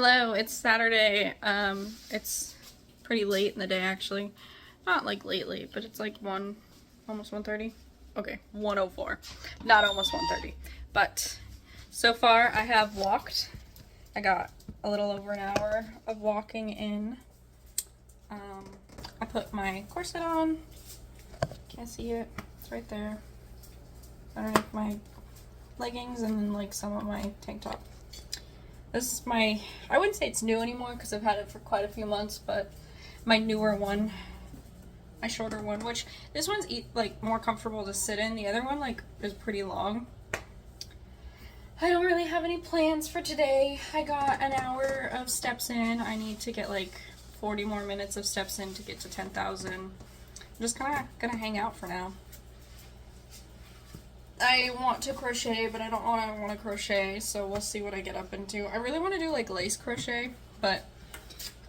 Hello, it's Saturday. It's pretty late in the day actually. Not like late, but it's like almost 1:30. Okay, 1:04. Not almost 1:30. But so far I have walked. I got a little over an hour of walking in. I put my corset on. Can't see it. It's right there. Underneath my leggings and then like some of my tank top. This is my, I wouldn't say it's new anymore because I've had it for quite a few months, but my newer one, my shorter one, which this one's like more comfortable to sit in. The other one like is pretty long. I don't really have any plans for today. I got an hour of steps in. I need to get like 40 more minutes of steps in to get to 10,000. I'm just kind of gonna hang out for now. I want to crochet, but I don't want to crochet, so we'll see what I get up into. I really want to do like lace crochet, but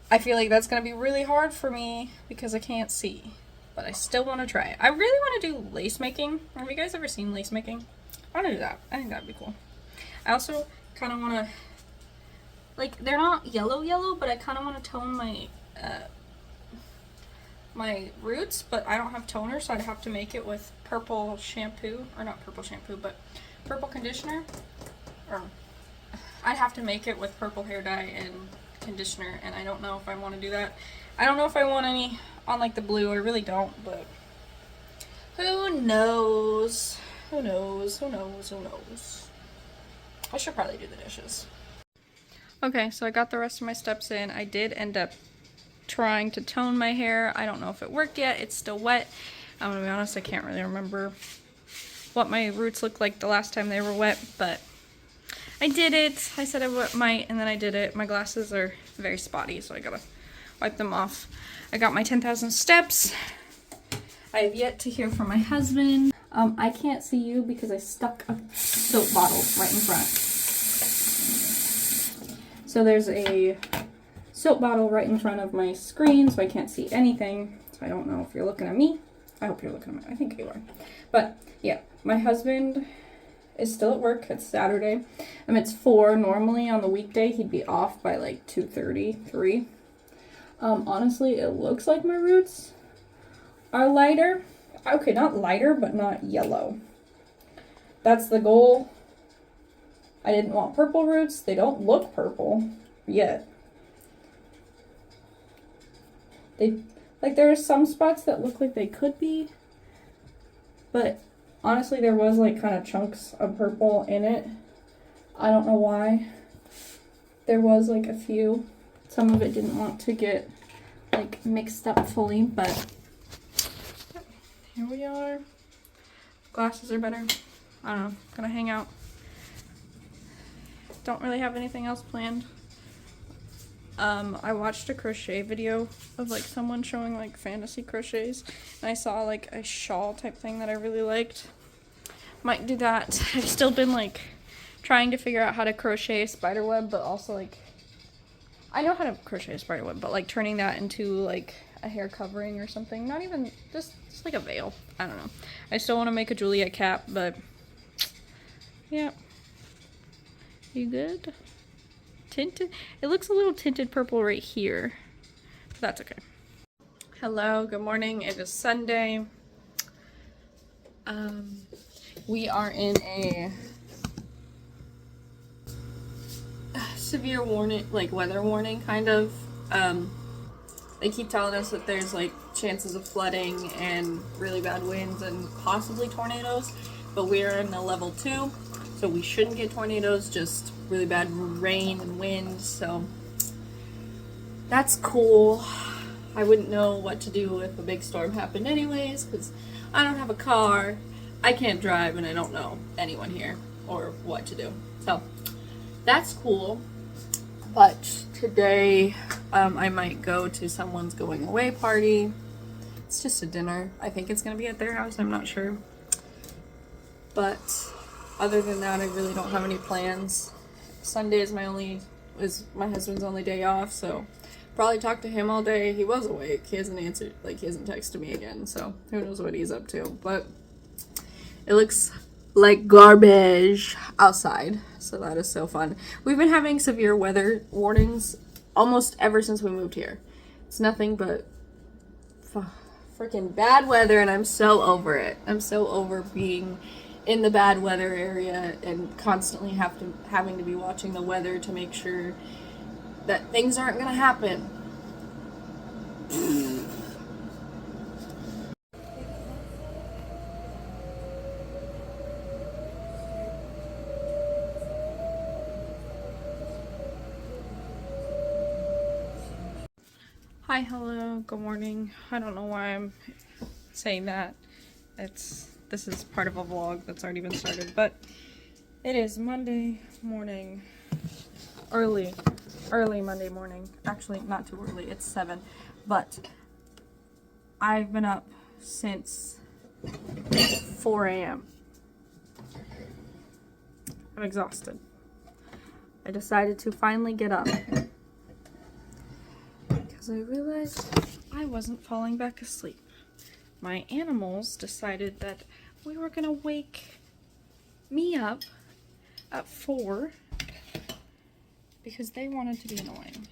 I feel like that's going to be really hard for me because I can't see. But I still want to try it. I really want to do lace making. Have you guys ever seen lace making? I want to do that. I think that'd be cool. I also kind of want to, like, they're not yellow, but I kind of want to tone my my roots, but I don't have toner, so I'd have to make it with purple shampoo, or not purple shampoo, but purple conditioner, or I'd have to make it with purple hair dye and conditioner, and I don't know if I want to do that. I don't know if I want any on like the blue. I really don't, but who knows? Who knows? Who knows? Who knows? I should probably do the dishes. Okay, so I got the rest of my steps in. I did end up trying to tone my hair. I don't know if it worked yet. It's still wet. I'm gonna be honest, I can't really remember what my roots looked like the last time they were wet, but I did it. I said I might, and then I did it. My glasses are very spotty, so I gotta wipe them off. I got my 10,000 steps. I have yet to hear from my husband. I can't see you because I stuck a soap bottle right in front. So there's a soap bottle right in front of my screen, so I can't see anything. So I don't know if you're looking at me. I hope you're looking at me. I think you are. But yeah, my husband is still at work. It's Saturday. It's 4. Normally on the weekday he'd be off by like 2:30, 3. Honestly, it looks like my roots are lighter. Okay, not lighter, but not yellow. That's the goal. I didn't want purple roots. They don't look purple yet. There are some spots that look like they could be, but honestly there was like kind of chunks of purple in it. I don't know why. There was like a few. Some of it didn't want to get like mixed up fully, but here we are. Glasses are better. I don't know, gonna hang out. Don't really have anything else planned. I watched a crochet video of like someone showing like fantasy crochets, and I saw like a shawl type thing that I really liked. Might do that. I've still been like trying to figure out how to crochet a spider web, but also like I know how to crochet a spider web, but like turning that into like a hair covering or something. Not even just like a veil. I don't know. I still want to make a Juliet cap, but yeah. You good? Tinted? It looks a little tinted purple right here. But that's okay. Hello, good morning. It is Sunday. We are in a severe warning, like weather warning kind of. They keep telling us that there's like chances of flooding and really bad winds and possibly tornadoes, but we are in a level 2. So we shouldn't get tornadoes, just really bad rain and wind, so that's cool. I wouldn't know what to do if a big storm happened anyways, because I don't have a car, I can't drive, and I don't know anyone here or what to do. So that's cool. But today I might go to someone's going away party. It's just a dinner. I think it's going to be at their house, I'm not sure. But other than that, I really don't have any plans. Sunday is my husband's only day off, so probably talk to him all day. He was awake. He hasn't answered, like he hasn't texted me again, so who knows what he's up to. But it looks like garbage outside. So that is so fun. We've been having severe weather warnings almost ever since we moved here. It's nothing but freaking bad weather, and I'm so over it. I'm so over being in the bad weather area and constantly having to be watching the weather to make sure that things aren't gonna happen. Hi, hello, good morning. I don't know why I'm saying that. This is part of a vlog that's already been started, but it is Monday morning. Early Monday morning. Actually, not too early. It's 7. But I've been up since 4 a.m. I'm exhausted. I decided to finally get up because I realized I wasn't falling back asleep. My animals decided that we were gonna wake me up at 4 because they wanted to be annoying.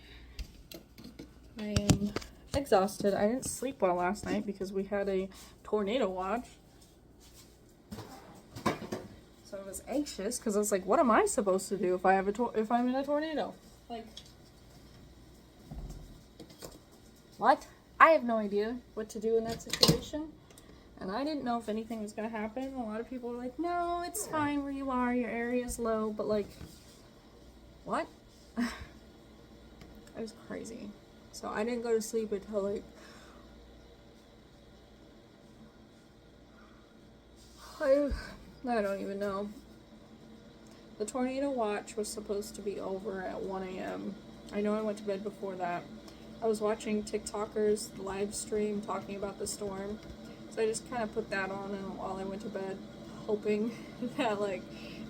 I am exhausted. I didn't sleep well last night because we had a tornado watch. So I was anxious because I was like, what am I supposed to do if I'm in a tornado? Like, what? I have no idea what to do in that situation. And I didn't know if anything was going to happen. A lot of people were like, no, it's fine where you are. Your area's low. But like, what? It was crazy. So I didn't go to sleep until like I don't even know. The tornado watch was supposed to be over at 1 a.m. I know I went to bed before that. I was watching TikTokers live stream talking about the storm. So I just kind of put that on while I went to bed, hoping that like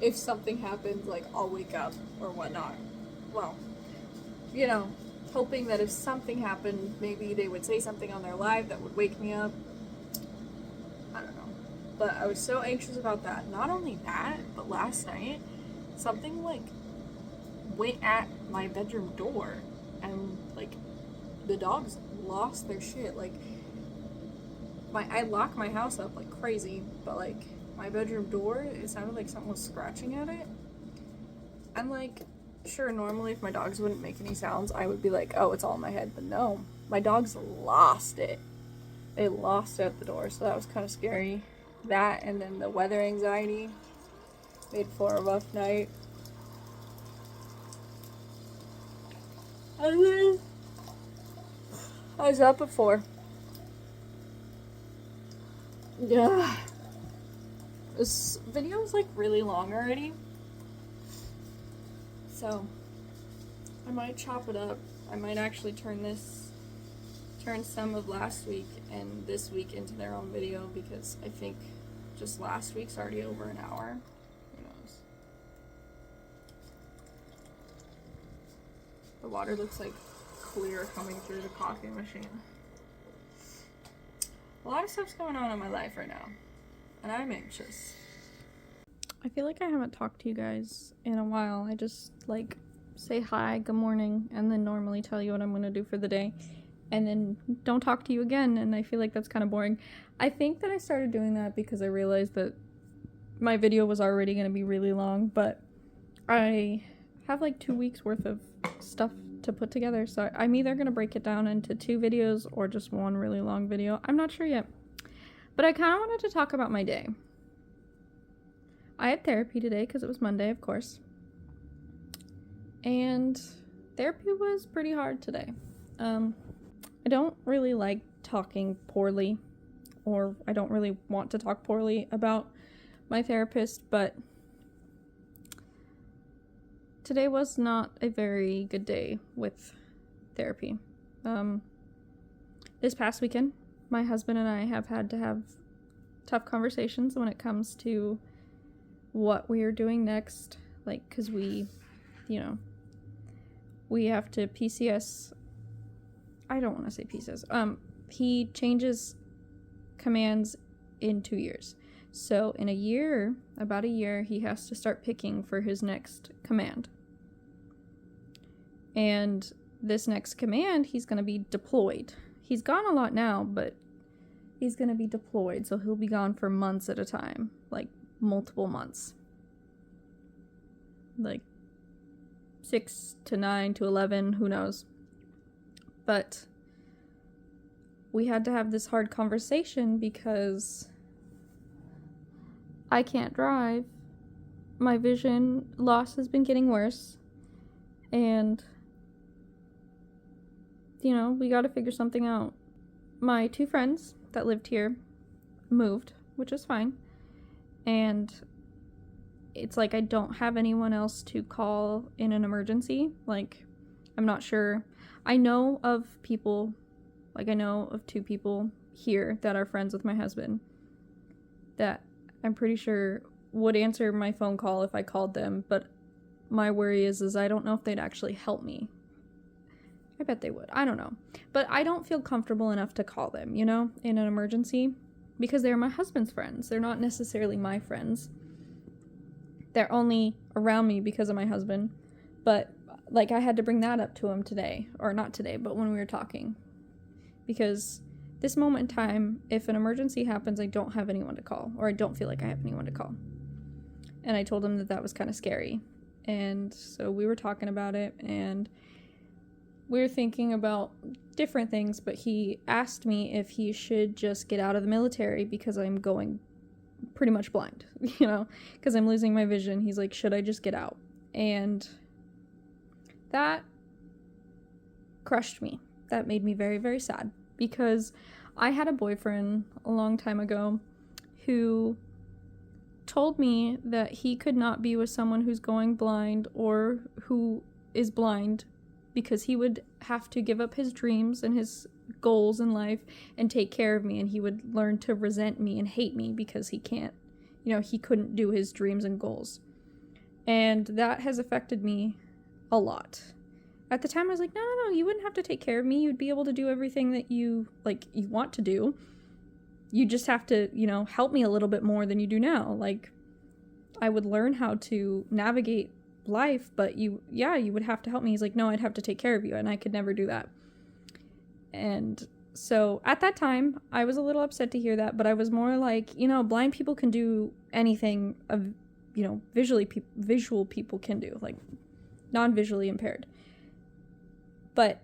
if something happens, like I'll wake up or whatnot. Well, you know, hoping that if something happened, maybe they would say something on their live that would wake me up. I don't know. But I was so anxious about that. Not only that, but last night, something like went at my bedroom door and like the dogs lost their shit. Like I lock my house up like crazy, but like my bedroom door, it sounded like something was scratching at it. I'm like, sure, normally if my dogs wouldn't make any sounds, I would be like, oh, it's all in my head. But no, my dogs lost it. They lost it at the door, so that was kind of scary. That and then the weather anxiety made for a rough night. And then I was up at 4. Yeah. This video is like really long already. So I might chop it up. I might actually turn some of last week and this week into their own video because I think just last week's already over an hour. Who knows? The water looks like clear coming through the coffee machine. A lot of stuff's going on in my life right now, and I'm anxious. I feel like I haven't talked to you guys in a while. I just like say hi, good morning, and then normally tell you what I'm gonna do for the day, and then don't talk to you again, and I feel like that's kind of boring. I think that I started doing that because I realized that my video was already gonna be really long, but I have like 2 weeks worth of stuff to put together, so I'm either gonna break it down into 2 videos or just one really long video. I'm not sure yet, but I kind of wanted to talk about my day. I had therapy today because it was Monday, of course, and therapy was pretty hard today. I don't really like talking poorly, or I don't really want to talk poorly about my therapist, but today was not a very good day with therapy. This past weekend, my husband and I have had to have tough conversations when it comes to what we are doing next, like, because we have to PCS. I don't want to say PCS. He changes commands in 2 years. So in about a year, he has to start picking for his next command. And this next command, he's going to be deployed. He's gone a lot now, but he's going to be deployed, so he'll be gone for months at a time, like multiple months. Like 6 to 9 to 11, who knows. But we had to have this hard conversation because I can't drive. My vision loss has been getting worse. And, you know, we got to figure something out. My 2 friends that lived here moved, which is fine. And it's like I don't have anyone else to call in an emergency. Like, I'm not sure. I know of people, like I know of 2 people here that are friends with my husband that I'm pretty sure would answer my phone call if I called them, but my worry is I don't know if they'd actually help me. I bet they would. I don't know. But I don't feel comfortable enough to call them, you know, in an emergency, because they're my husband's friends. They're not necessarily my friends. They're only around me because of my husband. But, like, I had to bring that up to him today. Or not today, but when we were talking. Because this moment in time, if an emergency happens, I don't have anyone to call. Or I don't feel like I have anyone to call. And I told him that that was kind of scary. And so we were talking about it, and we were thinking about different things, but he asked me if he should just get out of the military because I'm going pretty much blind, you know, because I'm losing my vision. He's like, should I just get out? And that crushed me. That made me very, very sad, because I had a boyfriend a long time ago who told me that he could not be with someone who's going blind or who is blind, because he would have to give up his dreams and his goals in life and take care of me, and he would learn to resent me and hate me because he can't, you know, he couldn't do his dreams and goals. And that has affected me a lot. At the time I was like, no, you wouldn't have to take care of me. You'd be able to do everything that you want to do. You just have to, you know, help me a little bit more than you do now. Like, I would learn how to navigate life, but you would have to help me. He's like, no, I'd have to take care of you, and I could never do that. And so at that time, I was a little upset to hear that, but I was more like, you know, blind people can do anything of, you know, visual people can do, like non-visually impaired. But,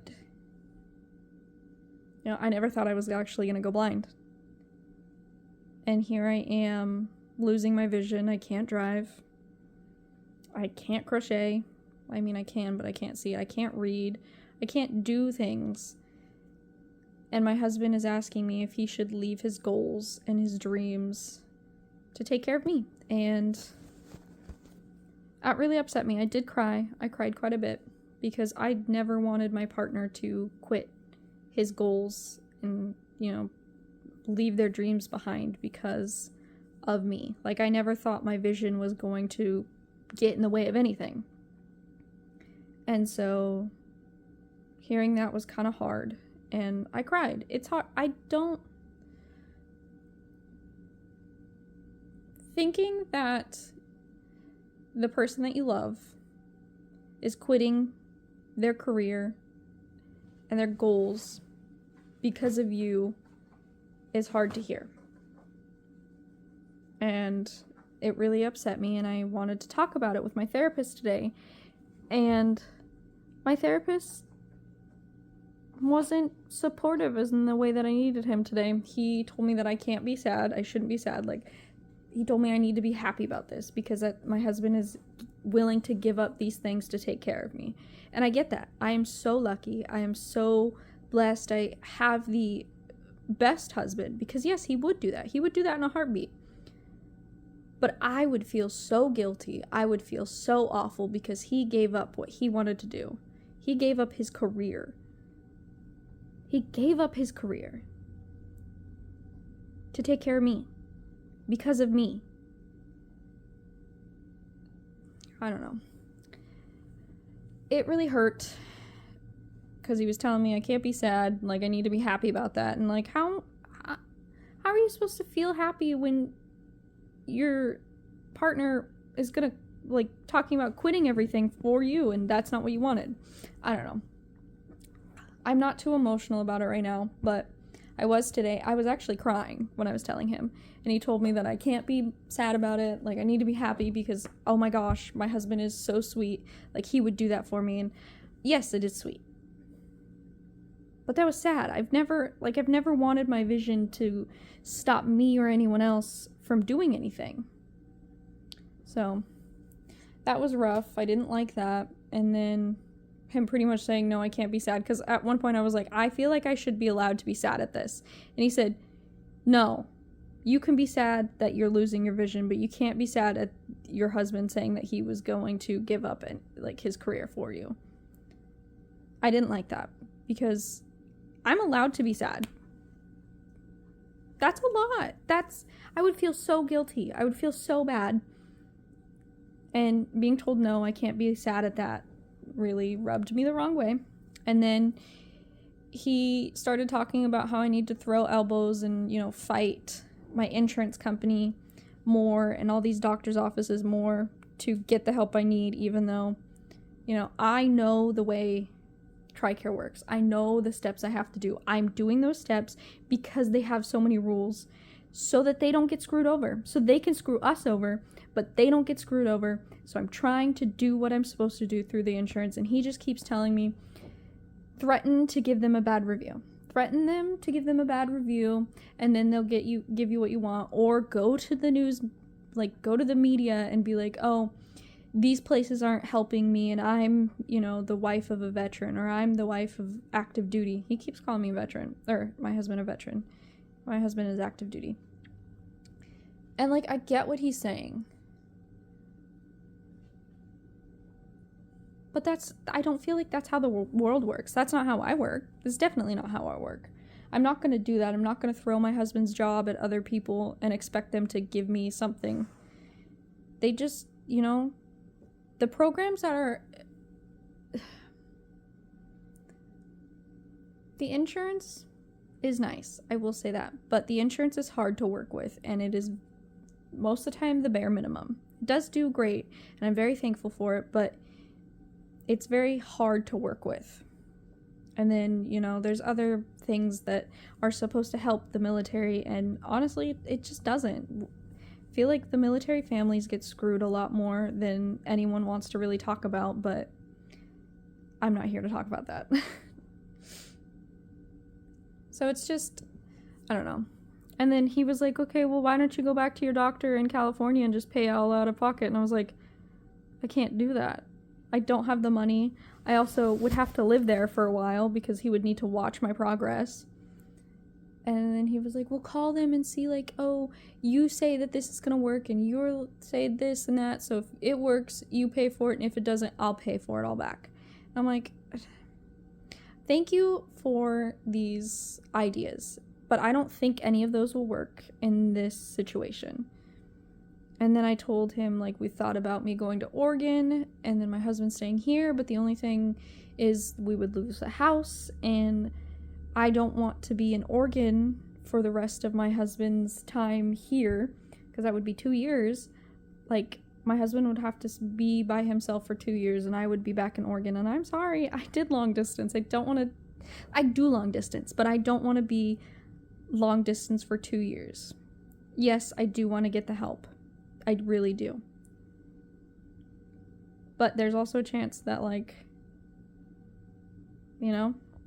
you know, I never thought I was actually going to go blind. And here I am, losing my vision. I can't drive. I can't crochet. I mean, I can, but I can't see. I can't read. I can't do things. And my husband is asking me if he should leave his goals and his dreams to take care of me. And that really upset me. I did cry. I cried quite a bit, because I never wanted my partner to quit his goals and, you know, leave their dreams behind because of me. Like, I never thought my vision was going to get in the way of anything. And so hearing that was kind of hard, and I cried. It's hard. Thinking that the person that you love is quitting their career and their goals because of you is hard to hear. And it really upset me, and I wanted to talk about it with my therapist today. And my therapist wasn't supportive as in the way that I needed him today. He told me that I can't be sad. I shouldn't be sad. Like, he told me I need to be happy about this because my husband is willing to give up these things to take care of me. And I get that. I am so lucky. I am so blessed. I have the best husband, because yes, he would do that. He would do that in a heartbeat. But I would feel so guilty. I would feel so awful because he gave up what he wanted to do. He gave up his career. He gave up his career to take care of me because of me. I don't know. It really hurt because he was telling me I can't be sad. Like, I need to be happy about that. And like, how are you supposed to feel happy when your partner is gonna, like, talking about quitting everything for you, and that's not what you wanted. I don't know. I'm not too emotional about it right now, but I was today. I was actually crying when I was telling him, and he told me that I can't be sad about it. Like, I need to be happy because, oh my gosh, my husband is so sweet. Like, he would do that for me, and yes, it is sweet. But that was sad. I've never wanted my vision to stop me or anyone else from doing anything. So, that was rough. I didn't like that. And then him pretty much saying, no, I can't be sad. Because at one point I was like, I feel like I should be allowed to be sad at this. And he said, no, you can be sad that you're losing your vision, but you can't be sad at your husband saying that he was going to give up his career for you. I didn't like that because I'm allowed to be sad. That's a lot. I would feel so guilty. I would feel so bad. And being told no, I can't be sad at that, really rubbed me the wrong way. And then he started talking about how I need to throw elbows and, fight my insurance company more and all these doctors' offices more to get the help I need, even though, I know the way TRICARE works. I know the steps I have to do. I'm doing those steps because they have so many rules so that they don't get screwed over. So they can screw us over, but they don't get screwed over. So I'm trying to do what I'm supposed to do through the insurance, and he just keeps telling me, threaten to give them a bad review. Threaten them to give them a bad review, and then they'll give you what you want, or go to the news, go to the media and be like, oh, these places aren't helping me, and I'm, the wife of a veteran, or I'm the wife of active duty. He keeps calling me a veteran, or my husband a veteran. My husband is active duty. And, I get what he's saying. But I don't feel like that's how the world works. That's not how I work. It's definitely not how I work. I'm not going to do that. I'm not going to throw my husband's job at other people and expect them to give me something. They just, the programs that are... The insurance is nice. I will say that. But the insurance is hard to work with, and it is most of the time the bare minimum. It does do great, and I'm very thankful for it, but it's very hard to work with. And then, there's other things that are supposed to help the military, and honestly, it just doesn't. I feel like the military families get screwed a lot more than anyone wants to really talk about, but I'm not here to talk about that. So it's just, I don't know. And then he was like, okay, well, why don't you go back to your doctor in California and just pay all out of pocket? And I was like, I can't do that. I don't have the money. I also would have to live there for a while because he would need to watch my progress. And then he was like, well, call them and see, oh, you say that this is going to work and you'll say this and that. So if it works, you pay for it. And if it doesn't, I'll pay for it all back. I'm like, thank you for these ideas, but I don't think any of those will work in this situation. And then I told him, we thought about me going to Oregon, and then my husband staying here, but the only thing is we would lose the house, and I don't want to be in Oregon for the rest of my husband's time here, because that would be 2 years. My husband would have to be by himself for 2 years, and I would be back in Oregon, and I'm sorry, I did long distance. I do long distance, but I don't want to be long distance for 2 years. Yes, I do want to get the help. I really do. But there's also a chance that,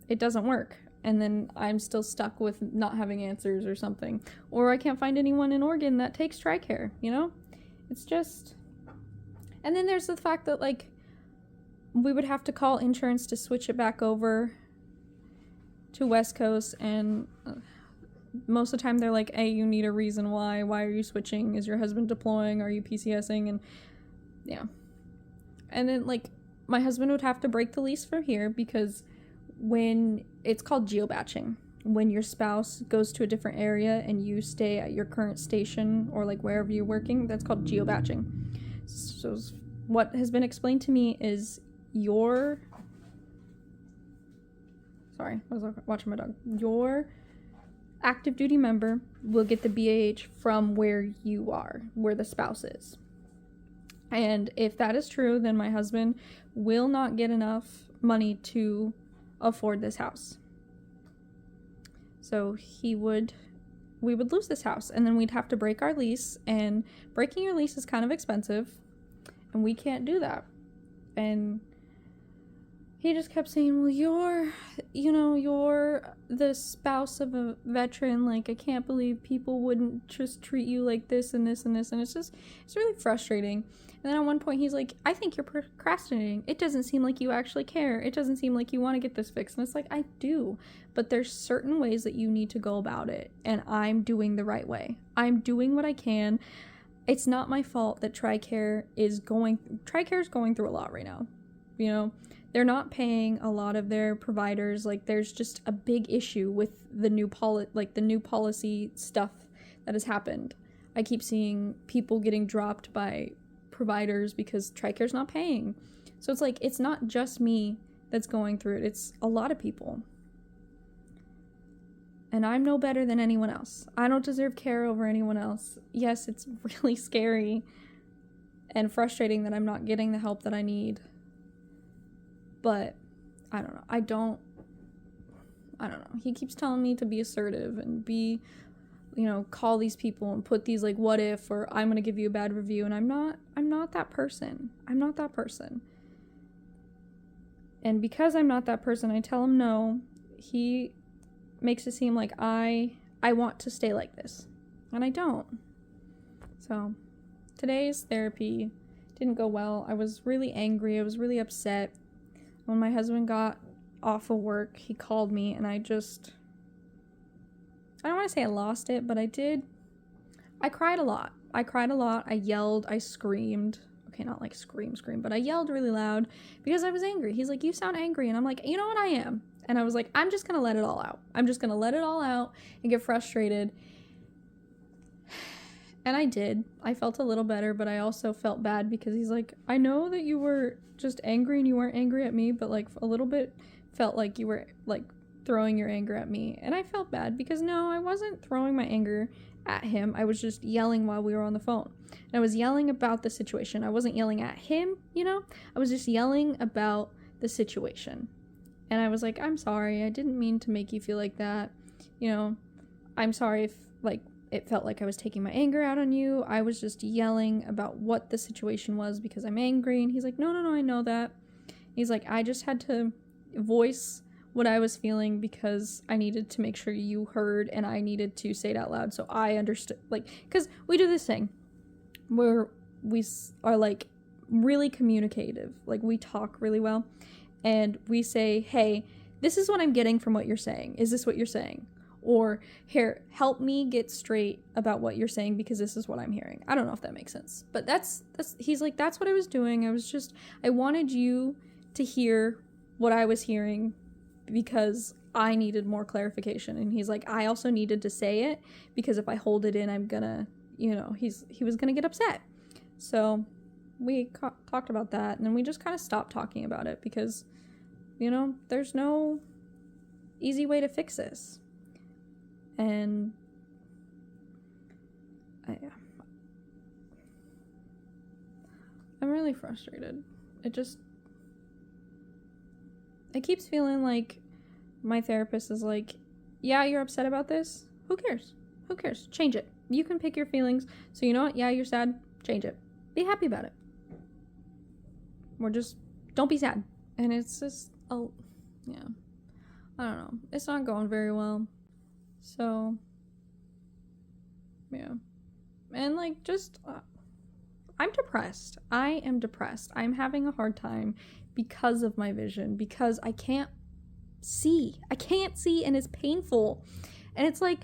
it doesn't work. And then I'm still stuck with not having answers or something. Or I can't find anyone in Oregon that takes TRICARE, It's just... And then there's the fact that, we would have to call insurance to switch it back over to West Coast, and... most of the time they're like, hey, you need a reason why are you switching? Is your husband deploying? Are you PCSing? And yeah. And then my husband would have to break the lease from here, because when it's called geobatching, when your spouse goes to a different area and you stay at your current station or wherever you're working, that's called geobatching. So what has been explained to me is sorry, I was watching my dog. Your active duty member will get the BAH from where you are, where the spouse is. And if that is true, then my husband will not get enough money to afford this house. So we would lose this house, and then we'd have to break our lease, and breaking your lease is kind of expensive, and we can't do that. And he just kept saying, well, you're the spouse of a veteran. Like, I can't believe people wouldn't just treat you like this and this and this. And it's really frustrating. And then at one point he's like, I think you're procrastinating. It doesn't seem like you actually care. It doesn't seem like you want to get this fixed. And it's like, I do. But there's certain ways that you need to go about it. And I'm doing the right way. I'm doing what I can. It's not my fault that TRICARE is going through a lot right now. You know, they're not paying a lot of their providers. Like, there's just a big issue with the new policy stuff that has happened. I keep seeing people getting dropped by providers because TRICARE's not paying. So it's like, it's not just me that's going through it. It's a lot of people. And I'm no better than anyone else. I don't deserve care over anyone else. Yes, it's really scary and frustrating that I'm not getting the help that I need. But I don't know. I don't know. He keeps telling me to be assertive and be, call these people and put these like, what if, or I'm going to give you a bad review. And I'm not that person. I'm not that person. And because I'm not that person, I tell him no. He makes it seem like I want to stay like this. And I don't. So today's therapy didn't go well. I was really angry. I was really upset. When my husband got off of work, he called me, and I don't want to say I lost it, but I did. I cried a lot. I yelled. I screamed. Okay, not like scream, but I yelled really loud because I was angry. He's like, you sound angry. And I'm like, you know what, I am. And I was like, I'm just going to let it all out. I'm just going to let it all out and get frustrated. And I did. I felt a little better, but I also felt bad because he's like, I know that you were just angry and you weren't angry at me, but like a little bit felt like you were like throwing your anger at me. And I felt bad because no, I wasn't throwing my anger at him. I was just yelling while we were on the phone. And I was yelling about the situation. I wasn't yelling at him, I was just yelling about the situation. And I was like, I'm sorry. I didn't mean to make you feel like that. I'm sorry if like it felt like I was taking my anger out on you. I was just yelling about what the situation was because I'm angry. And he's like, no, I know that. He's like, I just had to voice what I was feeling because I needed to make sure you heard and I needed to say it out loud so I understood. Like, because we do this thing where we are like really communicative. Like, we talk really well. And we say, hey, this is what I'm getting from what you're saying. Is this what you're saying? Or, here, help me get straight about what you're saying because this is what I'm hearing. I don't know if that makes sense. But he's like, that's what I was doing. I wanted you to hear what I was hearing because I needed more clarification. And he's like, I also needed to say it because if I hold it in, I'm gonna, he was gonna get upset. So we talked about that, and then we just kind of stopped talking about it because, there's no easy way to fix this. And I'm really frustrated. It keeps feeling like my therapist is like, yeah, you're upset about this? Who cares? Change it. You can pick your feelings. So you know what? Yeah, you're sad. Change it. Be happy about it. Or just don't be sad. And it's just, I don't know. It's not going very well. So, yeah. And like, just, I'm depressed. I am depressed. I'm having a hard time because of my vision, because I can't see, and it's painful. And it's like,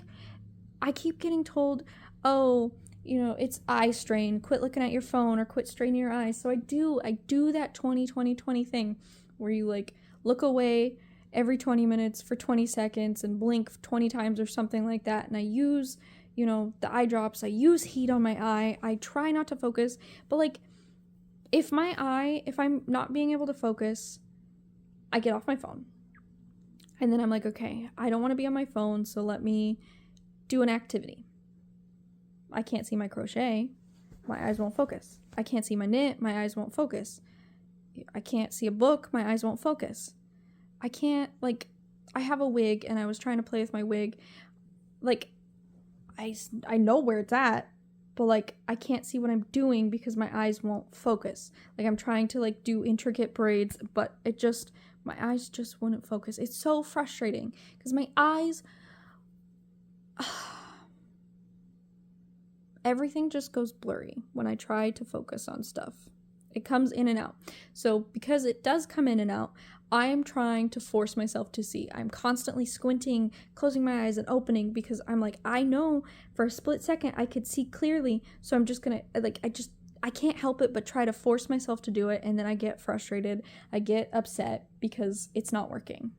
I keep getting told, oh, it's eye strain, quit looking at your phone or quit straining your eyes. So I do that 20-20-20 thing where you like look away every 20 minutes for 20 seconds and blink 20 times or something like that. And I use, the eye drops, I use heat on my eye. I try not to focus, but like if I'm not being able to focus, I get off my phone. And then I'm like, okay, I don't want to be on my phone, so let me do an activity. I can't see my crochet. My eyes won't focus. I can't see my knit. My eyes won't focus. I can't see a book. My eyes won't focus. I can't, like, I have a wig and I was trying to play with my wig. Like, I know where it's at, but, like, I can't see what I'm doing because my eyes won't focus. Like, I'm trying to, like, do intricate braids, but my eyes just wouldn't focus. It's so frustrating because my eyes, everything just goes blurry when I try to focus on stuff. It comes in and out. So because it does come in and out, I am trying to force myself to see. I'm constantly squinting, closing my eyes and opening because I'm like, I know for a split second I could see clearly. So I'm just gonna, like, I can't help it but try to force myself to do it. And then I get frustrated. I get upset because it's not working.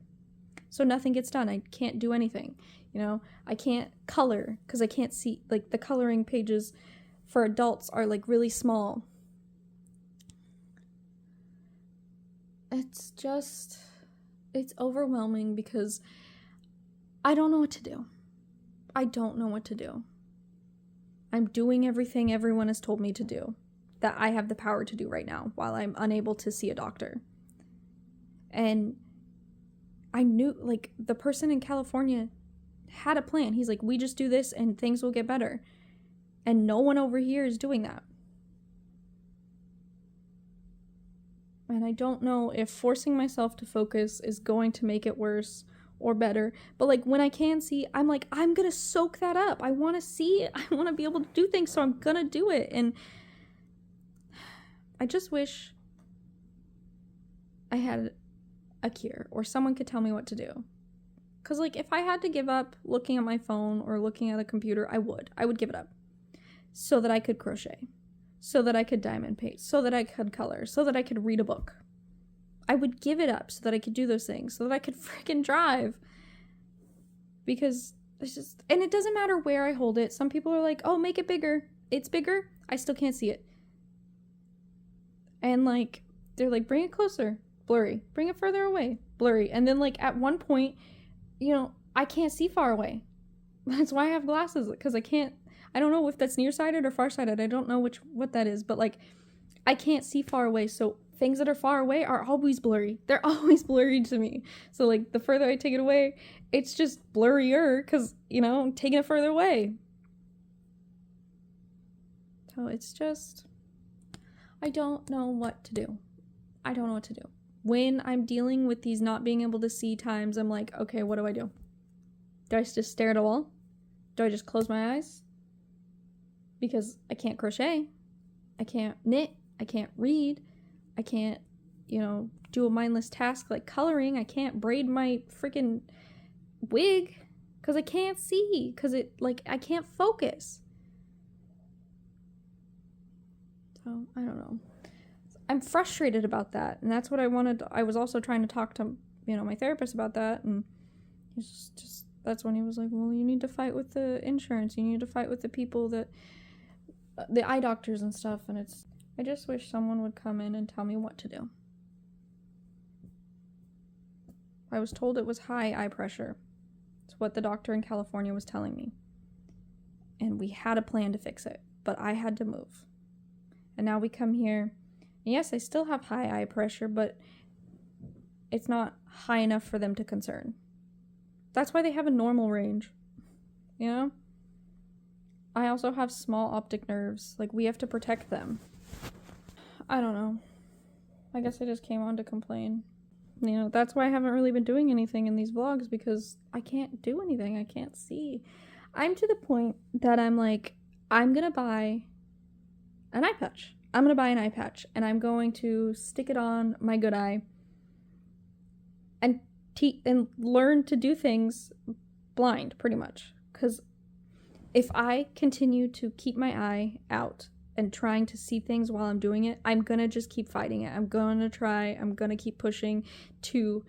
So nothing gets done. I can't do anything. You know, I can't color because I can't see, like, the coloring pages for adults are, like, really small. It's overwhelming because I don't know what to do. I don't know what to do. I'm doing everything everyone has told me to do that I have the power to do right now while I'm unable to see a doctor. And I knew, like, the person in California had a plan. He's like, we just do this and things will get better. And no one over here is doing that. And I don't know if forcing myself to focus is going to make it worse or better. But, like, when I can see, I'm like, I'm going to soak that up. I want to see it. I want to be able to do things, so I'm going to do it. And I just wish I had a cure or someone could tell me what to do. Because, like, if I had to give up looking at my phone or looking at a computer, I would give it up so that I could crochet. So that I could diamond paint, so that I could color, so that I could read a book. I would give it up so that I could do those things, so that I could freaking drive. Because it's just, and it doesn't matter where I hold it. Some people are like, oh, make it bigger. It's bigger. I still can't see it. And, like, they're like, bring it closer, blurry. Bring it further away, blurry. And then, like, at one point, you know, I can't see far away. That's why I have glasses, because I don't know if that's nearsighted or farsighted. I don't know what that is, but, like, I can't see far away. So things that are far away are always blurry. They're always blurry to me. So, like, the further I take it away, it's just blurrier because, you know, I'm taking it further away. So it's just, I don't know what to do. I don't know what to do. When I'm dealing with these not being able to see times, I'm like, okay, what do I do? Do I just stare at a wall? Do I just close my eyes? Because I can't crochet, I can't knit, I can't read, I can't, you know, do a mindless task like coloring, I can't braid my freaking wig, because I can't see, because I can't focus. So, I don't know. I'm frustrated about that, and that's what I was also trying to talk to, you know, my therapist about that, and he's just that's when he was like, well, you need to fight with the insurance, you need to fight with the people that, the eye doctors and stuff, and I just wish someone would come in and tell me what to do. I was told it was high eye pressure. It's what the doctor in California was telling me. And we had a plan to fix it, but I had to move. And now we come here, and yes, I still have high eye pressure, but it's not high enough for them to concern. That's why they have a normal range, you know? I also have small optic nerves. Like, we have to protect them. I don't know. I guess I just came on to complain. You know, that's why I haven't really been doing anything in these vlogs, because I can't do anything. I can't see. I'm to the point that I'm like, I'm gonna buy an eye patch. I'm gonna buy an eye patch, and I'm going to stick it on my good eye and learn to do things blind, pretty much. Because if I continue to keep my eye out and trying to see things while I'm doing it, I'm gonna just keep fighting it. I'm gonna keep pushing to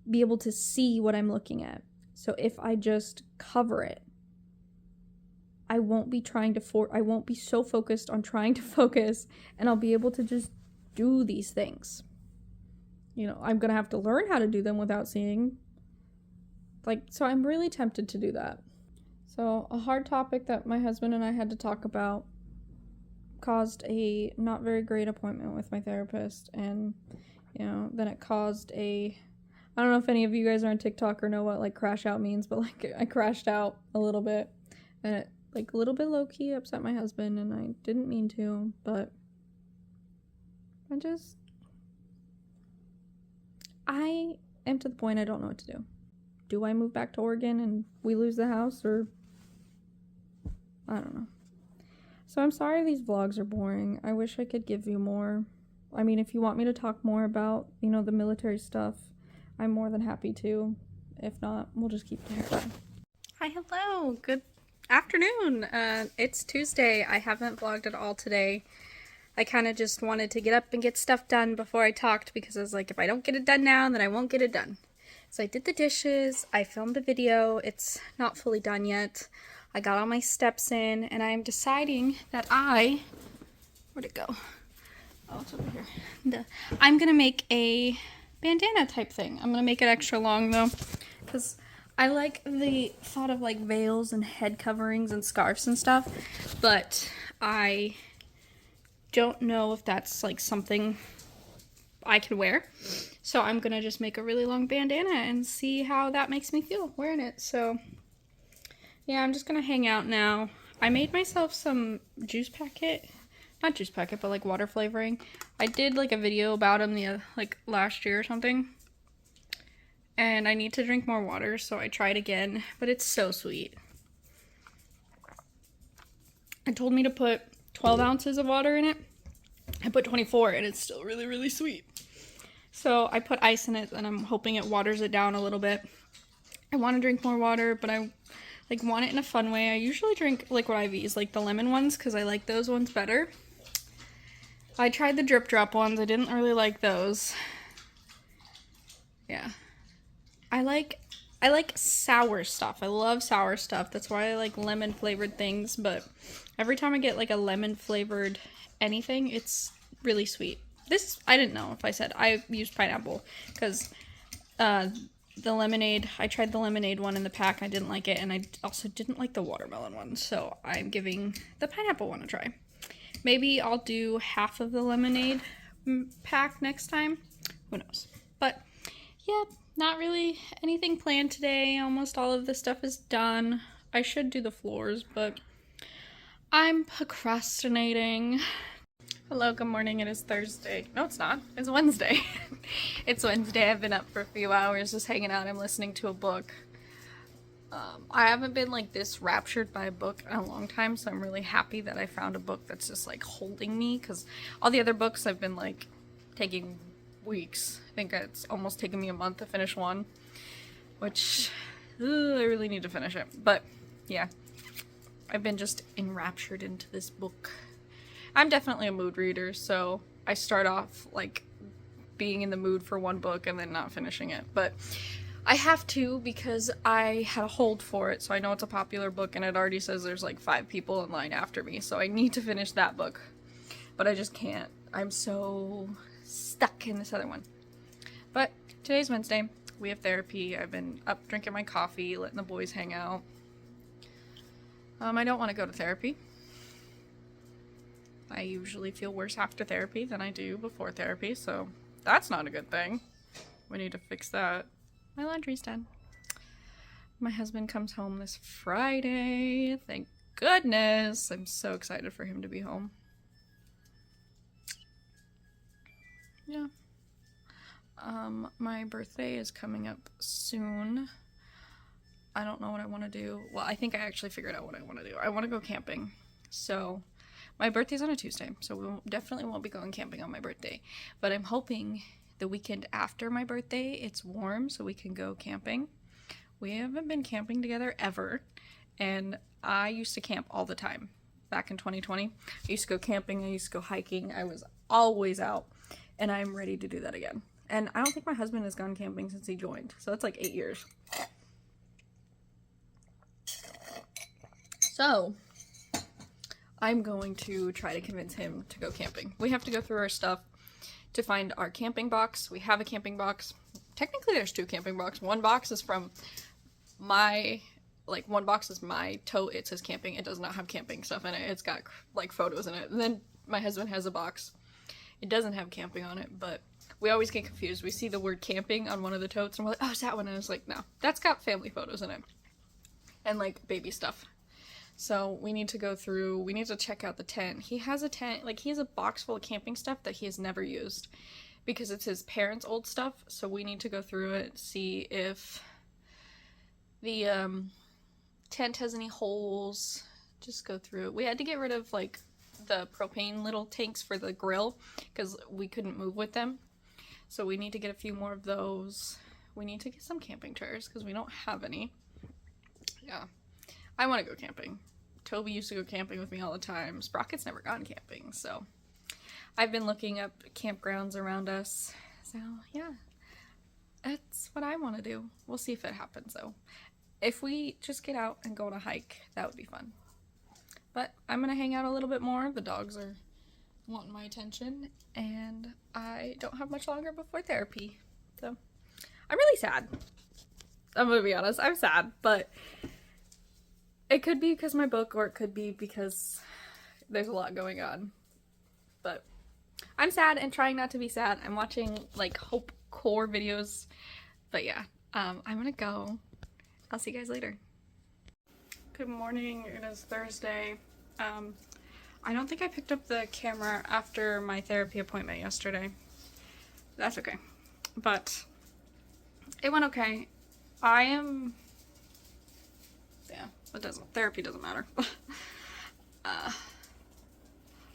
be able to see what I'm looking at. So if I just cover it, I won't be I won't be so focused on trying to focus, and I'll be able to just do these things. You know, I'm gonna have to learn how to do them without seeing. Like, so I'm really tempted to do that. So, a hard topic that my husband and I had to talk about caused a not very great appointment with my therapist, and then it caused a, I don't know if any of you guys are on TikTok or know what like crash out means, but like I crashed out a little bit, and it like a little bit low-key upset my husband, and I didn't mean to, but I am to the point I don't know what to do. Do I move back to Oregon and we lose the house, or I don't know. So I'm sorry these vlogs are boring. I wish I could give you more. I mean, if you want me to talk more about, the military stuff, I'm more than happy to. If not, we'll just keep doing it. Hi, hello. Good afternoon. It's Tuesday. I haven't vlogged at all today. I kind of just wanted to get up and get stuff done before I talked, because I was like, if I don't get it done now, then I won't get it done. So I did the dishes. I filmed a video. It's not fully done yet. I got all my steps in, and I'm deciding that where'd it go? Oh, it's over here. I'm gonna make a bandana type thing. I'm gonna make it extra long though, because I like the thought of like veils and head coverings and scarves and stuff, but I don't know if that's like something I can wear. So I'm gonna just make a really long bandana and see how that makes me feel wearing it. So yeah, I'm just gonna hang out now. I made myself some not juice packet, but like water flavoring. I did like a video about them like last year or something. And I need to drink more water, so I tried again, but it's so sweet. It told me to put 12 ounces of water in it. I put 24 and it's still really, really sweet. So I put ice in it and I'm hoping it waters it down a little bit. I want to drink more water, but I like want it in a fun way. I usually drink liquid IVs, like the lemon ones, because I like those ones better. I tried the drip drop ones. I didn't really like those. Yeah. I like sour stuff. I love sour stuff. That's why I like lemon flavored things, but every time I get like a lemon flavored anything, it's really sweet. This, I didn't know if I said I used pineapple, because the lemonade, I tried the lemonade one in the pack. I didn't like it, and I also didn't like the watermelon one, so I'm giving the pineapple one a try. Maybe I'll do half of the lemonade pack next time. Who knows? But yeah, not really anything planned today. Almost all of the stuff is done. I should do the floors, but I'm procrastinating. Hello, good morning. It is Thursday. No, it's not. It's Wednesday. It's Wednesday. I've been up for a few hours just hanging out. I'm listening to a book. I haven't been like this raptured by a book in a long time, so I'm really happy that I found a book that's just like holding me, because all the other books I've been like taking weeks. I think it's almost taken me a month to finish one, which I really need to finish it. But yeah, I've been just enraptured into this book. I'm definitely a mood reader, so I start off like being in the mood for one book and then not finishing it. But I have to, because I had a hold for it, so I know it's a popular book, and it already says there's like 5 people in line after me, so I need to finish that book. But I just can't. I'm so stuck in this other one. But today's Wednesday. We have therapy. I've been up drinking my coffee, letting the boys hang out. I don't want to go to therapy. I usually feel worse after therapy than I do before therapy, so that's not a good thing. We need to fix that. My laundry's done. My husband comes home this Friday. Thank goodness. I'm so excited for him to be home. Yeah. My birthday is coming up soon. I don't know what I want to do. Well, I think I actually figured out what I want to do. I want to go camping. So my birthday's on a Tuesday, so we definitely won't be going camping on my birthday. But I'm hoping the weekend after my birthday, it's warm, so we can go camping. We haven't been camping together ever, and I used to camp all the time back in 2020. I used to go camping, I used to go hiking. I was always out, and I'm ready to do that again. And I don't think my husband has gone camping since he joined, so that's like 8 years. So I'm going to try to convince him to go camping. We have to go through our stuff to find our camping box. We have a camping box. Technically there's 2 camping boxes. One box is from my like one box is my tote. It says camping. It does not have camping stuff in it. It's got like photos in it. And then my husband has a box. It doesn't have camping on it, but we always get confused. We see the word camping on one of the totes and we're like, oh, is that one? And I was like, no, that's got family photos in it. And like baby stuff. So we need to go through, we need to check out the tent. He has a tent, like he has a box full of camping stuff that he has never used because it's his parents' old stuff. So we need to go through it, see if the tent has any holes, just go through it. We had to get rid of like the propane little tanks for the grill because we couldn't move with them. So we need to get a few more of those. We need to get some camping chairs because we don't have any. Yeah. I want to go camping. Toby used to go camping with me all the time. Sprocket's never gone camping, so I've been looking up campgrounds around us. So, yeah. That's what I want to do. We'll see if it happens, though. If we just get out and go on a hike, that would be fun. But I'm going to hang out a little bit more. The dogs are wanting my attention, and I don't have much longer before therapy. So, I'm really sad. I'm going to be honest. I'm sad, but it could be because of my book, or it could be because there's a lot going on. But I'm sad and trying not to be sad. I'm watching like hope core videos. But yeah, I'm gonna go. I'll see you guys later. Good morning. It is Thursday. I don't think I picked up the camera after my therapy appointment yesterday. That's okay. But it went okay. Therapy doesn't matter.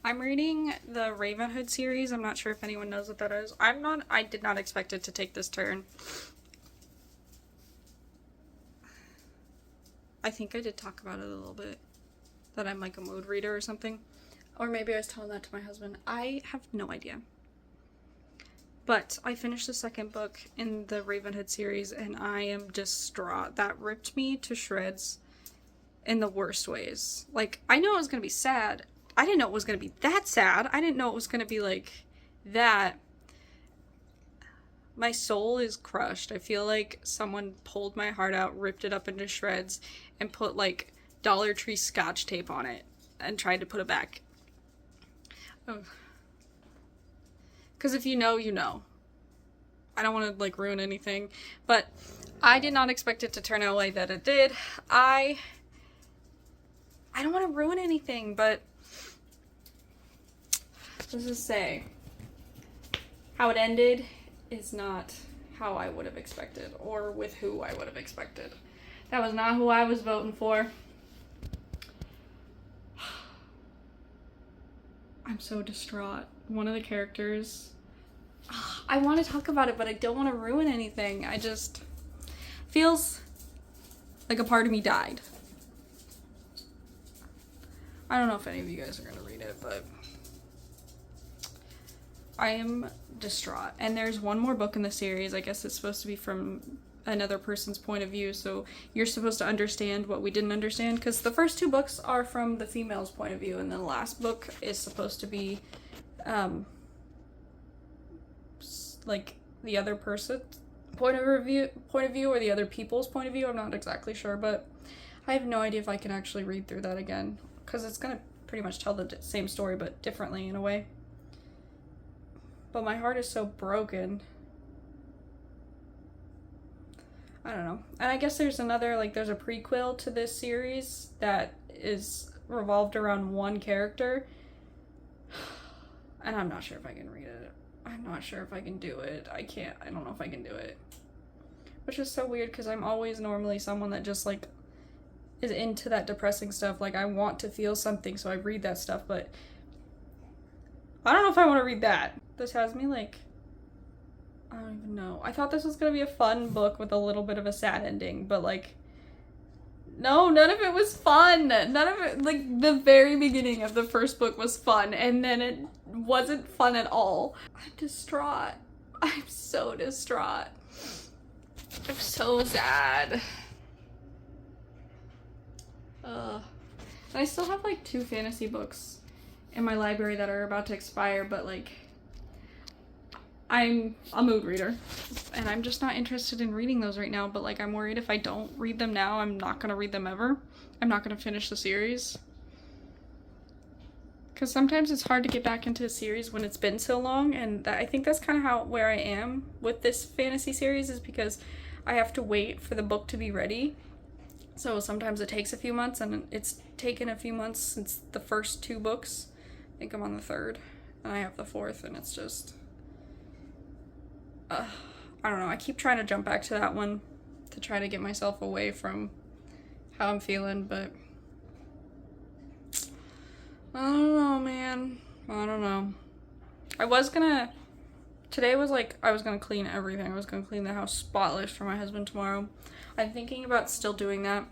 I'm reading the Ravenhood series. I'm not sure if anyone knows what that is. I did not expect it to take this turn. I think I did talk about it a little bit. That I'm like a mood reader or something. Or maybe I was telling that to my husband. I have no idea. But I finished the second book in the Ravenhood series and I am distraught. That ripped me to shreds in the worst ways. Like, I knew it was going to be sad. I didn't know it was going to be that sad. I didn't know it was going to be like that. My soul is crushed. I feel like someone pulled my heart out, ripped it up into shreds, and put like Dollar Tree scotch tape on it and tried to put it back. Because if you know, you know. I don't want to like ruin anything, but I did not expect it to turn out the way that it did. I don't want to ruin anything, but let's just say how it ended is not how I would have expected, or with who I would have expected. That was not who I was voting for. I'm so distraught. One of the characters, I want to talk about it, but I don't want to ruin anything. I just feels like a part of me died. I don't know if any of you guys are going to read it, but I am distraught. And there's one more book in the series. I guess it's supposed to be from another person's point of view, so you're supposed to understand what we didn't understand, because the first two books are from the female's point of view, and the last book is supposed to be like the other person's point of view, or the other people's point of view. I'm not exactly sure, but I have no idea if I can actually read through that again, because it's gonna pretty much tell the same story but differently in a way. But my heart is so broken. I don't know. And I guess there's another, like, there's a prequel to this series that is revolved around one character. And I'm not sure if I can read it. I'm not sure if I can do it. I don't know if I can do it. Which is so weird, because I'm always normally someone that just, like, is into that depressing stuff. Like, I want to feel something, so I read that stuff, but I don't know if I want to read that. This has me, like, I don't even know. I thought this was going to be a fun book with a little bit of a sad ending, but, like, no, none of it was fun. None of it, like, the very beginning of the first book was fun, and then it wasn't fun at all. I'm distraught. I'm so distraught. I'm so sad. And I still have, like, 2 fantasy books in my library that are about to expire, but, like, I'm a mood reader, and I'm just not interested in reading those right now, but like I'm worried if I don't read them now, I'm not gonna read them ever. I'm not gonna finish the series. Because sometimes it's hard to get back into a series when it's been so long, and I think that's kind of where I am with this fantasy series, is because I have to wait for the book to be ready. So sometimes it takes a few months, and it's taken a few months since the first 2 books. I think I'm on the 3rd, and I have the 4th, and it's just... I don't know, I keep trying to jump back to that one to try to get myself away from how I'm feeling, but... I don't know, man. I don't know. Today was like, I was gonna clean everything. I was gonna clean the house spotless for my husband tomorrow. I'm thinking about still doing that.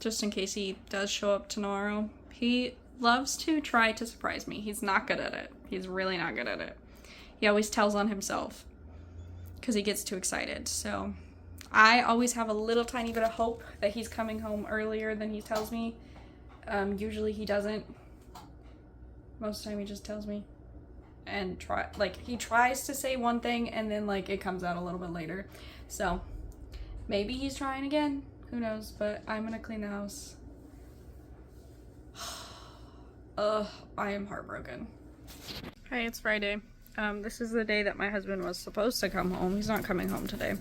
Just in case he does show up tomorrow. He loves to try to surprise me. He's not good at it. He's really not good at it. He always tells on himself because he gets too excited. So I always have a little tiny bit of hope that he's coming home earlier than he tells me. Usually he doesn't. Most of the time he just tells me. And he tries to say one thing and then like it comes out a little bit later. So maybe he's trying again. Who knows? But I'm gonna clean the house. I am heartbroken. Hey, it's Friday. This is the day that my husband was supposed to come home. He's not coming home today.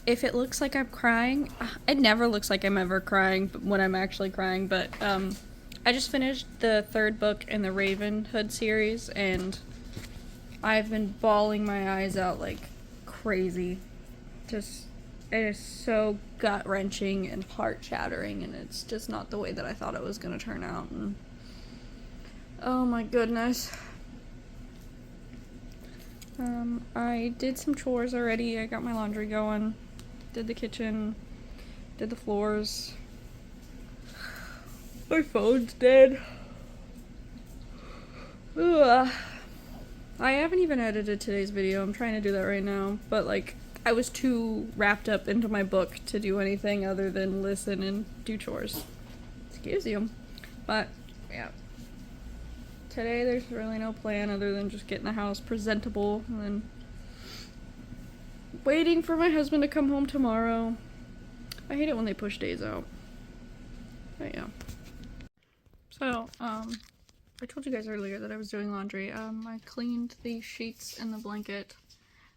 If it looks like I'm crying, it never looks like I'm ever crying when I'm actually crying, but I just finished the 3rd book in the Ravenhood series, and I've been bawling my eyes out like crazy. It is so gut-wrenching and heart-shattering, and it's just not the way that I thought it was going to turn out. And oh my goodness. I did some chores already. I got my laundry going, did the kitchen, did the floors. My phone's dead. Ugh. I haven't even edited today's video. I'm trying to do that right now, but like I was too wrapped up into my book to do anything other than listen and do chores. Excuse you. But yeah. Today there's really no plan other than just getting the house presentable and then waiting for my husband to come home tomorrow. I hate it when they push days out. But yeah. So, I told you guys earlier that I was doing laundry. I cleaned the sheets and the blanket.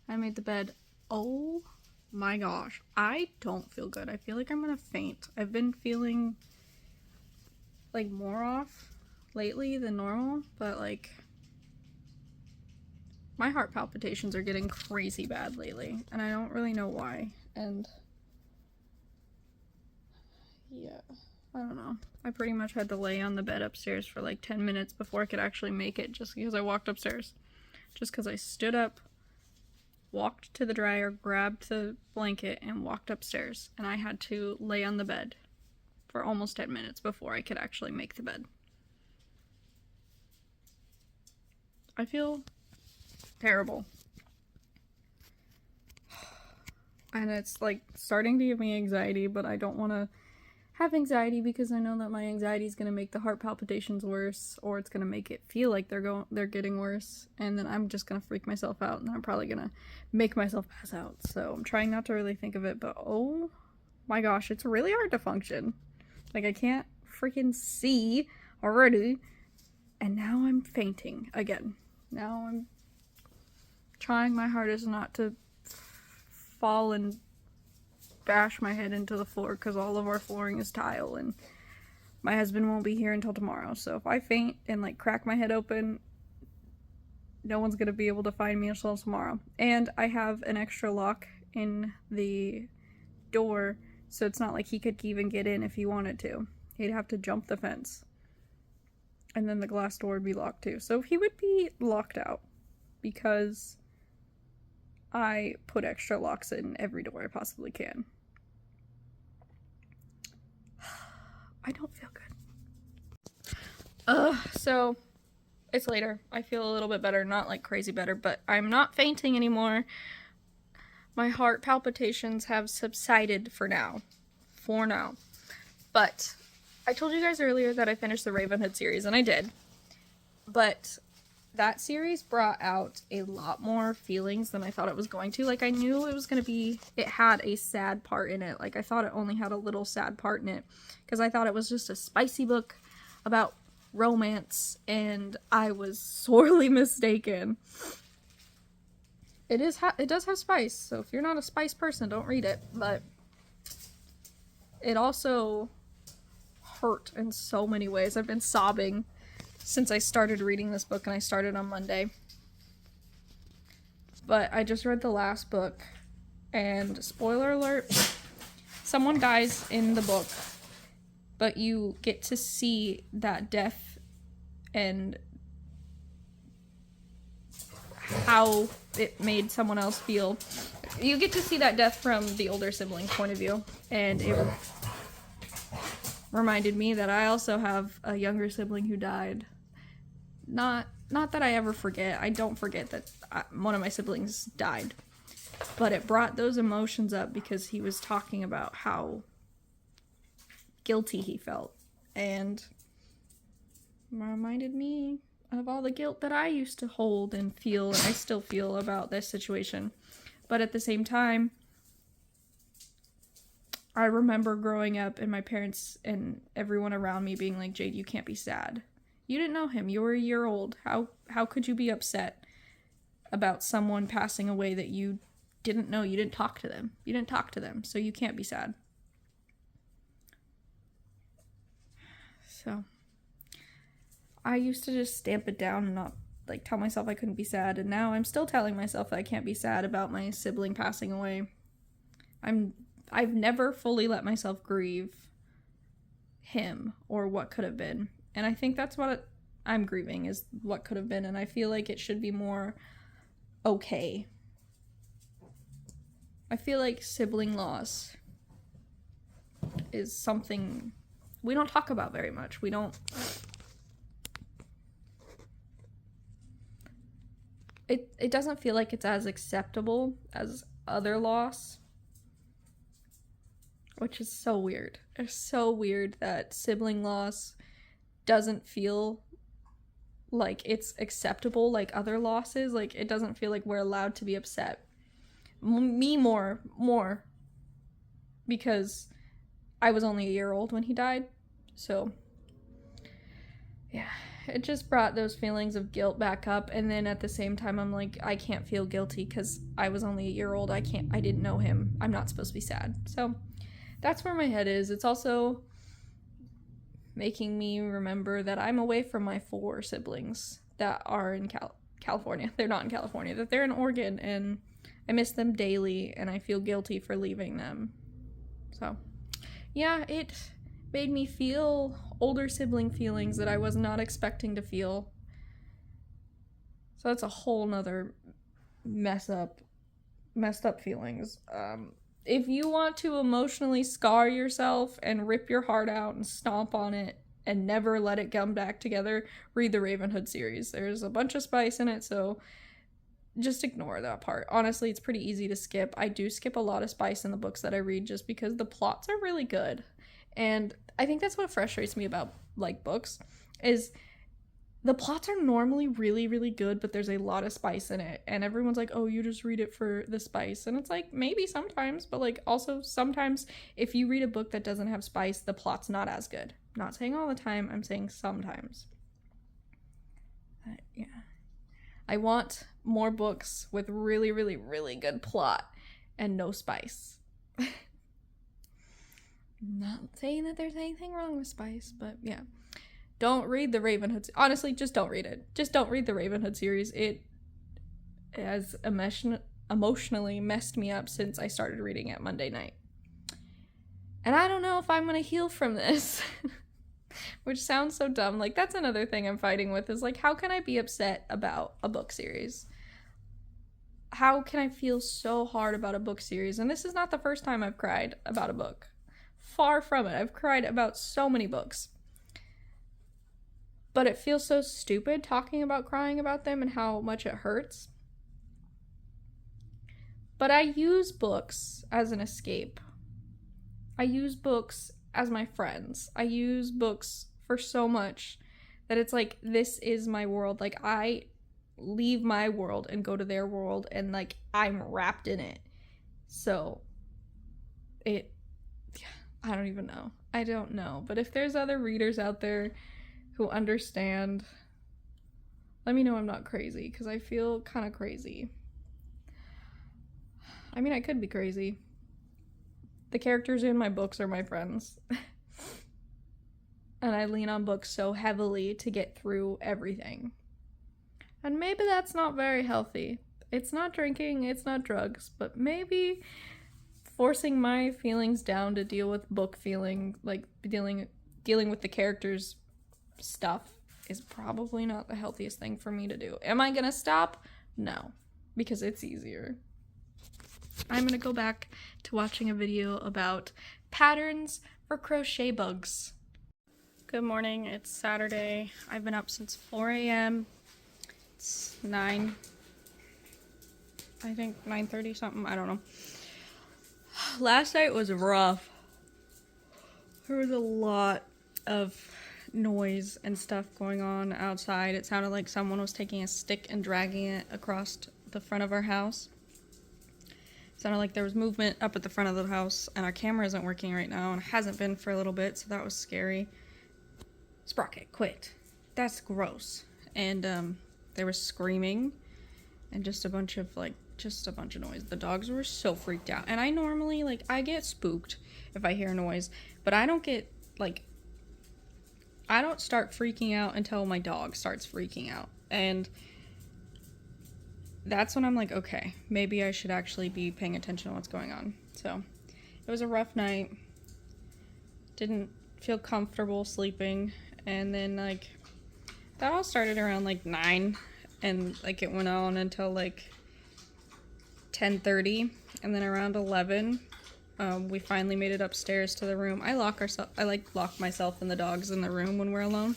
I made the bed. Oh my gosh. I don't feel good. I feel like I'm gonna faint. I've been feeling like more off lately than normal, but like my heart palpitations are getting crazy bad lately, and I don't really know why. And yeah, I don't know. I pretty much had to lay on the bed upstairs for like 10 minutes before I could actually make it, just because I walked upstairs. Just because I stood up, walked to the dryer, grabbed the blanket, and walked upstairs. And I had to lay on the bed for almost 10 minutes before I could actually make the bed. I feel terrible. And it's like starting to give me anxiety, but I don't want to have anxiety because I know that my anxiety is going to make the heart palpitations worse, or it's going to make it feel like they're getting worse, and then I'm just going to freak myself out, and I'm probably going to make myself pass out. So I'm trying not to really think of it, but oh my gosh, it's really hard to function. Like, I can't freaking see already, and now I'm fainting again. Now I'm trying my hardest not to fall and bash my head into the floor because all of our flooring is tile, and my husband won't be here until tomorrow. So if I faint and like crack my head open, no one's gonna be able to find me until tomorrow. And I have an extra lock in the door, so it's not like he could even get in if he wanted to. He'd have to jump the fence, and then the glass door would be locked too. So he would be locked out because I put extra locks in every door I possibly can. I don't feel good. So it's later. I feel a little bit better, not like crazy better, but I'm not fainting anymore. My heart palpitations have subsided for now. But I told you guys earlier that I finished the Ravenhood series, and I did. But that series brought out a lot more feelings than I thought it was going to. Like, I knew it was going to be, it had a sad part in it. Like, I thought it only had a little sad part in it, because I thought it was just a spicy book about romance, and I was sorely mistaken. It does have spice, so if you're not a spice person, don't read it, but it also hurt in so many ways. I've been sobbing since I started reading this book, and I started on Monday. But I just read the last book, and spoiler alert, someone dies in the book, but you get to see that death and how it made someone else feel. You get to see that death from the older sibling's point of view, and it reminded me that I also have a younger sibling who died. Not that I ever forget. I don't forget that one of my siblings died. But it brought those emotions up because he was talking about how guilty he felt. And reminded me of all the guilt that I used to hold and feel, and I still feel about this situation. But at the same time, I remember growing up and my parents and everyone around me being like, Jade, you can't be sad. You didn't know him. You were a year old. How could you be upset about someone passing away that you didn't know? You didn't talk to them. You didn't talk to them, so you can't be sad. So I used to just stamp it down and not like tell myself I couldn't be sad, and now I'm still telling myself that I can't be sad about my sibling passing away. I've never fully let myself grieve him or what could have been. And I think that's what I'm grieving, is what could have been. And I feel like it should be more okay. I feel like sibling loss is something we don't talk about very much. We don't... It doesn't feel like it's as acceptable as other loss. Which is so weird. It's so weird that sibling loss doesn't feel like it's acceptable like other losses. Like, it doesn't feel like we're allowed to be upset. Me more. Because I was only a year old when he died. So, yeah. It just brought those feelings of guilt back up. And then at the same time, I'm like, I can't feel guilty because I was only a year old. I didn't know him. I'm not supposed to be sad. So, that's where my head is. It's also making me remember that I'm away from my 4 siblings that are in California. They're not in California, that they're in Oregon, and I miss them daily, and I feel guilty for leaving them. So, yeah, it made me feel older sibling feelings that I was not expecting to feel. So that's a whole nother messed up feelings. If you want to emotionally scar yourself and rip your heart out and stomp on it and never let it come back together, read the Ravenhood series. There's a bunch of spice in it, so just ignore that part. Honestly, it's pretty easy to skip. I do skip a lot of spice in the books that I read just because the plots are really good. And I think that's what frustrates me about, like, books, is the plots are normally really, really good, but there's a lot of spice in it. And everyone's like, oh, you just read it for the spice. And it's like, maybe sometimes, but like also sometimes if you read a book that doesn't have spice, the plot's not as good. I'm not saying all the time, I'm saying sometimes. Yeah. I want more books with really, really, really good plot and no spice. Not saying that there's anything wrong with spice, but yeah. Don't read the Ravenhood. Honestly, just don't read it. Just don't read the Ravenhood series. It has emotionally messed me up since I started reading it Monday night. And I don't know if I'm going to heal from this. Which sounds so dumb. Like, that's another thing I'm fighting with, is like, how can I be upset about a book series? How can I feel so hard about a book series? And this is not the first time I've cried about a book. Far from it. I've cried about so many books. But it feels so stupid talking about crying about them and how much it hurts. But I use books as an escape. I use books as my friends. I use books for so much that it's like, this is my world. Like, I leave my world and go to their world, and like I'm wrapped in it. So I don't even know. I don't know. But if there's other readers out there who understand, let me know I'm not crazy, because I feel kind of crazy. I mean, I could be crazy. The characters in my books are my friends. And I lean on books so heavily to get through everything. And maybe that's not very healthy. It's not drinking, it's not drugs, but maybe forcing my feelings down to deal with book feeling, like dealing with the characters' stuff, is probably not the healthiest thing for me to do. Am I gonna stop? No, because it's easier. I'm gonna go back to watching a video about patterns for crochet bugs. Good morning, it's Saturday. I've been up since 4 a.m. It's 9, I think 9:30 something, I don't know. Last night was rough. There was a lot of noise and stuff going on outside. It sounded like someone was taking a stick and dragging it across the front of our house. It sounded like there was movement up at the front of the house, and our camera isn't working right now, and it hasn't been for a little bit, so that was scary. Sprocket, quit. That's gross. And there was screaming and just a bunch of noise. The dogs were so freaked out. And I normally, like, I get spooked if I hear noise, but I don't start freaking out until my dog starts freaking out. And that's when I'm like, okay, maybe I should actually be paying attention to what's going on. So it was a rough night. Didn't feel comfortable sleeping. And then, like, that all started around, like, 9. And, like, it went on until, like, 10:30. And then around 11, we finally made it upstairs to the room. I lock myself and the dogs in the room when we're alone.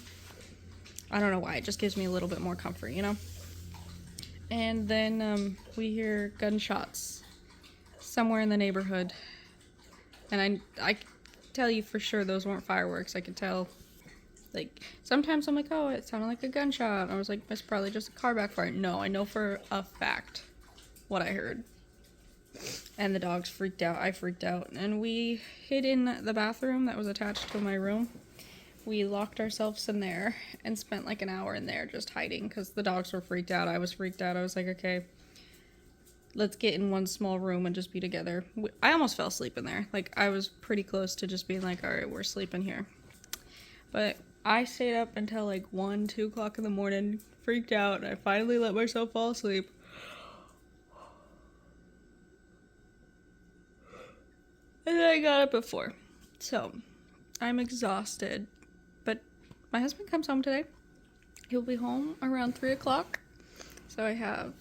I don't know why. It just gives me a little bit more comfort, you know? And then we hear gunshots somewhere in the neighborhood. And I tell you for sure those weren't fireworks. I could tell. Like, sometimes I'm like, oh, it sounded like a gunshot. I was like, it's probably just a car backfire. No, I know for a fact what I heard. And the dogs freaked out. I freaked out. And we hid in the bathroom that was attached to my room. We locked ourselves in there and spent like an hour in there just hiding because the dogs were freaked out. I was freaked out. I was like, okay, let's get in one small room and just be together. I almost fell asleep in there. Like, I was pretty close to just being like, all right, we're sleeping here. But I stayed up until like 1, 2 o'clock in the morning, freaked out, and I finally let myself fall asleep. And then I got up at 4. So, I'm exhausted. But my husband comes home today. He'll be home around 3 o'clock. So I have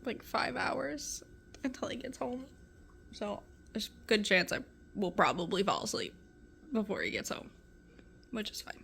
like 5 hours until he gets home. So, there's a good chance I will probably fall asleep before he gets home, which is fine.